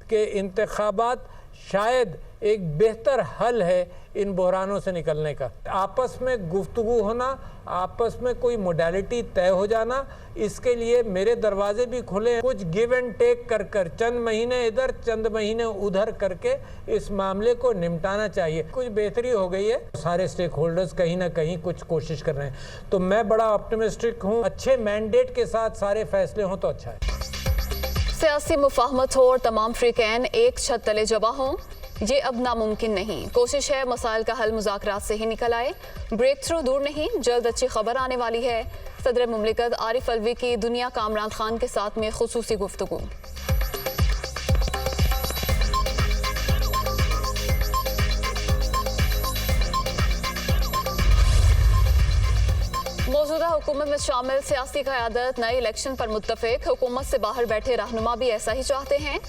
कि इंतखाबात शायद एक बेहतर हल है इन बहरानों से निकलने का। आपस में गुफ्तगू होना, आपस में कोई मोडालिटी तय हो जाना, इसके लिए मेरे दरवाजे भी खुले हैं। कुछ गिव एंड टेक कर कर चंद महीने इधर चंद महीने उधर करके इस मामले को निपटाना चाहिए। कुछ बेहतरी हो गई है, सारे स्टेक होल्डर्स कहीं ना कहीं कुछ कोशिश कर रहे हैं, तो मैं बड़ा ऑप्टिमिस्टिक हूँ। अच्छे मैंडेट के साथ सारे फैसले हों तो अच्छा है। सियासी मुफाहमत हो और तमाम फ्रीकैन एक छत तले जमा हों, ये अब नामुमकिन नहीं। कोशिश है मसाइल का हल मुज़ाकरात से ही निकल आए। ब्रेक थ्रू दूर नहीं, जल्द अच्छी खबर आने वाली है। सदर मुमलिकत आरिफ अलवी की दुनिया कामरान खान के साथ में खुसूसी गुफ्तगू। मौजूदा हुकूमत में शामिल सियासी क़यादत नए इलेक्शन पर मुत्तफिक। हुकूमत से बाहर बैठे रहनुमा भी ऐसा ही चाहते हैं।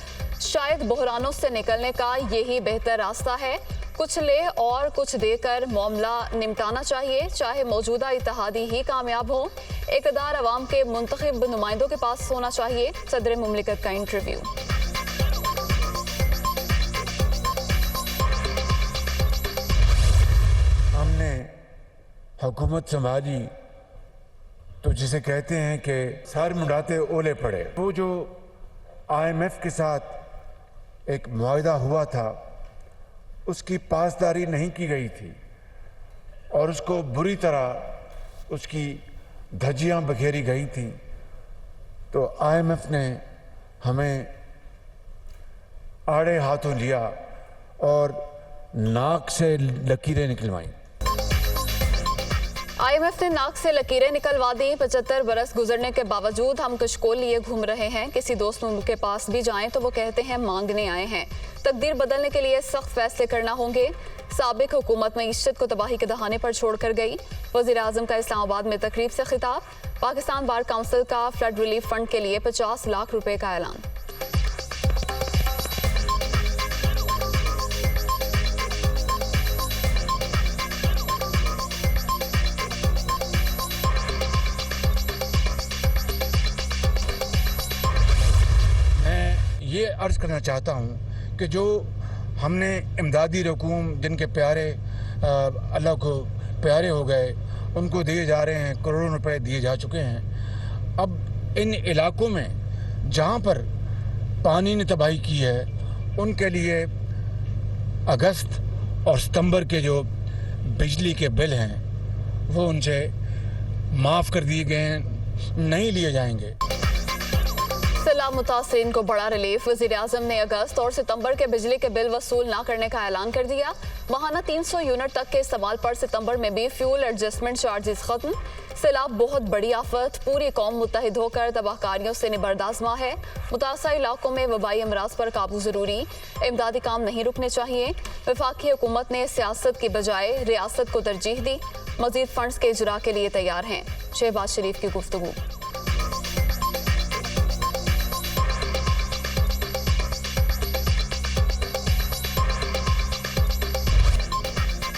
शायद बहरानों से निकलने का यही बेहतर रास्ता है। कुछ ले और कुछ देकर मामला निपटाना चाहिए, चाहे मौजूदा इत्तेहादी ही कामयाब हो। इक़्तिदार अवाम के मुंतखब नुमाइंदों के पास होना चाहिए। सदर मुमलिकत का इंटरव्यू। हमने हुकूमत संभाली तो जिसे कहते हैं कि सर मुंडाते ओले पड़े। वो जो IMF के साथ एक मुआहदा हुआ था उसकी पासदारी नहीं की गई थी और उसको बुरी तरह उसकी धज्जियां बखेरी गई थी। तो IMF ने हमें आड़े हाथों लिया और नाक से लकीरें निकलवाई। IMF ने नाक से लकीरें निकलवा दी। 75 बरस गुजरने के बावजूद हम कशकोल लिए घूम रहे हैं। किसी दोस्त मुल्क के पास भी जाएं तो वो कहते हैं मांगने आए हैं। तकदीर बदलने के लिए सख्त फैसले करना होंगे। साबिक हुकूमत मईशत को तबाही के दहाने पर छोड़ कर गई। वज़ीर आज़म का इस्लामाबाद में तकरीब से खिताब। पाकिस्तान बार काउंसिल का फ्लड रिलीफ फंड के लिए 50 लाख रुपए का ऐलान। ये अर्ज़ करना चाहता हूँ कि जो हमने इमदादी रकूम जिनके प्यारे अल्लाह को प्यारे हो गए उनको दिए जा रहे हैं, करोड़ों रुपए दिए जा चुके हैं। अब इन इलाकों में जहाँ पर पानी ने तबाही की है उनके लिए अगस्त और सितंबर के जो बिजली के बिल हैं वो उनसे माफ़ कर दिए गए हैं, नहीं लिए जाएंगे। सैलाब मुतासिरीन को बड़ा रिलीफ। वज़ीर आज़म ने अगस्त और सितंबर के बिजली के बिल वसूल न करने का ऐलान कर दिया। माहाना 300 यूनिट तक के इस्तेमाल पर सितंबर में भी फ्यूल एडजस्टमेंट चार्जेस खत्म। सैलाब बहुत बड़ी आफत, पूरी कौम मुत्तहिद होकर तबाहकारियों से निबर्दाज़मा है। मुतासर इलाकों में वबाई अमराज पर काबू ज़रूरी, इमदादी काम नहीं रुकने चाहिए। वफाकी हुकूमत ने सियासत की बजाय रियासत को तरजीह दी। मज़ीद फंड्स के इजरा के लिए तैयार हैं। शहबाज शरीफ की गुफ्तगू।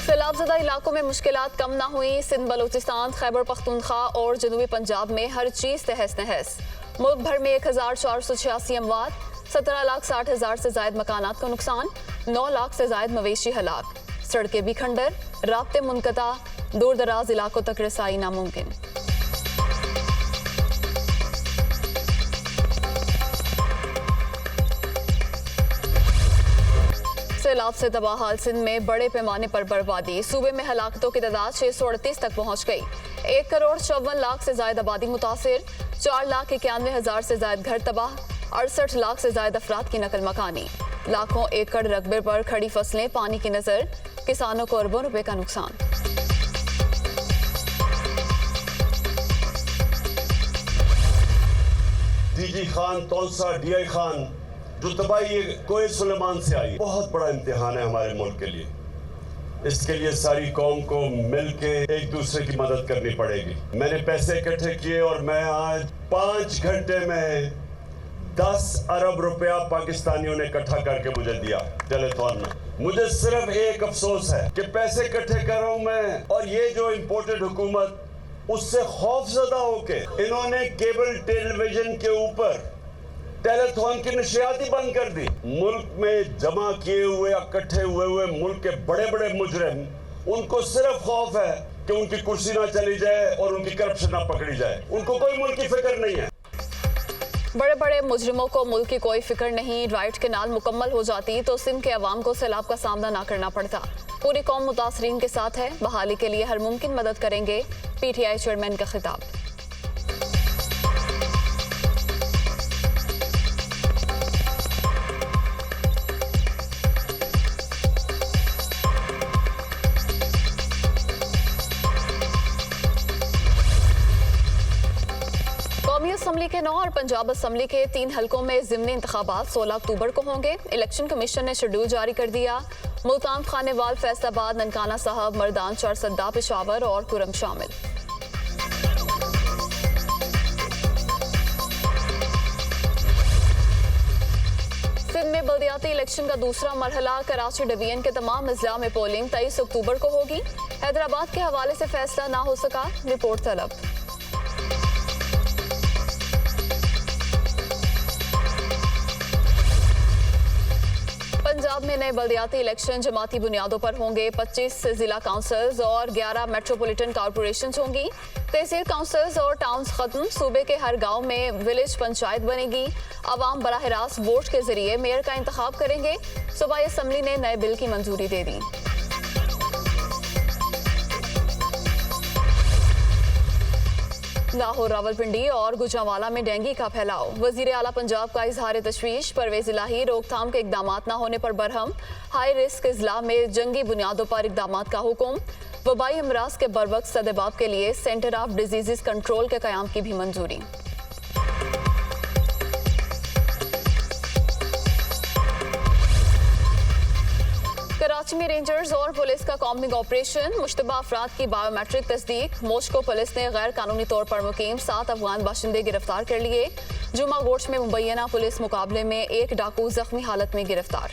सैलाबज़दा इलाकों में मुश्किलात कम ना हुई। सिंध, बलूचिस्तान, खैबर पख्तूनख्वा और जनूबी पंजाब में हर चीज़ तहस नहस। मुल्क भर में 1486 अमवात, 17,60,000 से जायद मकानात को नुकसान, 9 लाख से जायद मवेशी हलाक। सड़कें भी खंडर, राब्ते मुनक़ता, दूर दराज इलाकों तक रसाई नामुमकिन। सैलाब से तबाह हाल सिंध में बड़े पैमाने पर बर्बादी। सूबे में हलाकतों की तादाद 638 तक पहुँच गई। 1,54,00,000 से जायद आबादी मुतासिर, 4,91,000 से जायद घर तबाह, 68 लाख से जायद अफराद की नकल मकानी। लाखों एकड़ रकबे पर खड़ी फसलें पानी की नजर, किसानों को अरबों रुपए का नुकसान। डीजी खान, तौसा, DI खान, जो तबाही कोई सुलेमान से आई, बहुत बड़ा इम्तिहान है हमारे मुल्क के लिए। इसके लिए सारी कौम को मिल के एक दूसरे की मदद करनी पड़ेगी। मैंने पैसे इकट्ठे किए और मैं आज 5 घंटे में 10 अरब रुपया पाकिस्तानियों ने इकट्ठा करके मुझे दिया टेलीथॉन में। मुझे सिर्फ एक अफसोस है कि पैसे इकट्ठे कर रहा हूं मैं और ये जो इम्पोर्टेड हुकूमत उससे खौफजदा होके इन्होंने केबल टेलीविजन के ऊपर टेलीथॉन की नशरियात ही बंद कर दी। मुल्क में जमा किए हुए इकट्ठे हुए मुल्क के बड़े बड़े मुजरिम, उनको सिर्फ खौफ है कि उनकी कुर्सी ना चली जाए और उनकी करप्शन ना पकड़ी जाए। उनको कोई मुल्क की फिक्र नहीं है। बड़े बड़े मुजरिमों को मुल्क की कोई फिक्र नहीं। राइट कैनाल मुकम्मल हो जाती तो सिंध के अवाम को सैलाब का सामना ना करना पड़ता। पूरी कौम मुतासरीन के साथ है, बहाली के लिए हर मुमकिन मदद करेंगे। PTI चेयरमैन का खिताब। कौमी असम्बली के 9 और पंजाब असम्बली के 3 हलकों में ज़िमनी इंतखाबात 16 अक्टूबर को होंगे। इलेक्शन कमीशन ने शेड्यूल जारी कर दिया। मुल्तान, खानेवाल, फैसलाबाद, ननकाना साहब, मर्दान, चारसद्दा, पेशावर और कुरम शामिल। सिंध में बल्दियाती इलेक्शन का दूसरा मरहला कराची डिवीजन के तमाम अजला में पोलिंग 23 अक्टूबर को होगी। हैदराबाद के हवाले से फैसला ना हो सका, रिपोर्ट तलब। पंजाब में नए बल्दियाती इलेक्शन जमाती बुनियादों पर होंगे। 25 जिला काउंसिल्स और 11 मेट्रोपॉलिटन कॉरपोरेशंस होंगी। तहसील काउंसिल्स और टाउन्स खत्म। सूबे के हर गांव में विलेज पंचायत बनेगी। अवाम बराह रास्त वोट के जरिए मेयर का इंतखाब करेंगे। सूबाई असम्बली ने नए बिल की मंजूरी दे दी। लाहौर, रावलपिंडी और गुजरांवाला में डेंगू का फैलाव। वजीर आला पंजाब का इजहार तशवीश। परवेज इलाही रोकथाम के इकदाम न होने पर बरहम। हाई रिस्क अजला में जंगी बुनियादों पर इकदाम का हुक्म। वबाई अमराज के बरवक्त सदेबाब के लिए सेंटर ऑफ डिजीज़ कंट्रोल के क़याम की भी मंजूरी। कराची में रेंजर्स और पुलिस का कॉम्बिंग ऑपरेशन। मुश्तबा अफराद की बायोमेट्रिक तस्दीक। मोस्को पुलिस ने गैर कानूनी तौर पर मुकीम 7 अफगान बाशिंदे गिरफ्तार कर लिए। जुमा गोश में मुबैना पुलिस मुकाबले में एक डाकू जख्मी हालत में गिरफ्तार।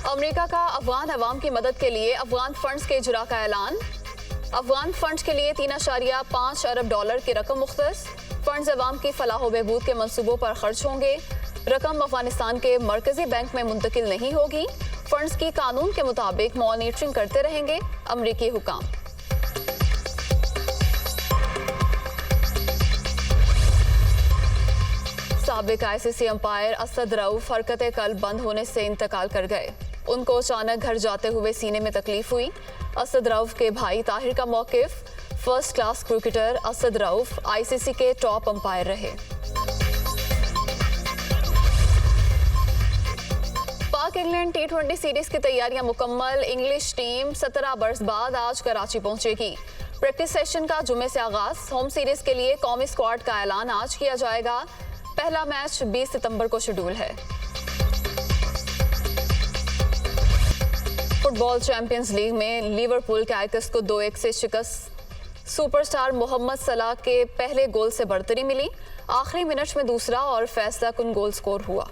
अमेरिका का अफगान अवाम की मदद के लिए अफगान फंड्स के इजरा का ऐलान। अफगान फंड्स के लिए $3.5 अरब की रकम मुख्तस। फंड्स अवाम की फलाह व बहबूद के मंसूबों पर खर्च होंगे। रकम अफगानिस्तान के मरकजी बैंक में मुंतकिल नहीं होगी। फंड्स की कानून के मुताबिक मॉनिटरिंग करते रहेंगे अमरीकी हुकाम। साबिक ICC अंपायर असद रऊफ हरकत कल्ब बंद होने से इंतकाल कर गए। उनको अचानक घर जाते हुए सीने में तकलीफ हुई। असद रऊफ के भाई ताहिर का मौकिफ। First class cricketer Asad Rauf ICC के टॉप अंपायर रहे। पाक इंग्लैंड T20 सीरीज की तैयारियां मुकम्मल। इंग्लिश टीम 17 बरस बाद आज कराची पहुंचेगी। प्रैक्टिस सेशन का जुमे से आगाज। होम सीरीज के लिए कौमी स्क्वाड का ऐलान आज किया जाएगा। पहला मैच 20 सितंबर को शेड्यूल है। फुटबॉल चैंपियंस लीग में लिवरपूल के आइकस को 2-1 से शिकस्त। सुपरस्टार मोहम्मद सलाह के पहले गोल से बढ़तरी मिली। आखिरी मिनट में दूसरा और फैसला कुन गोल स्कोर हुआ।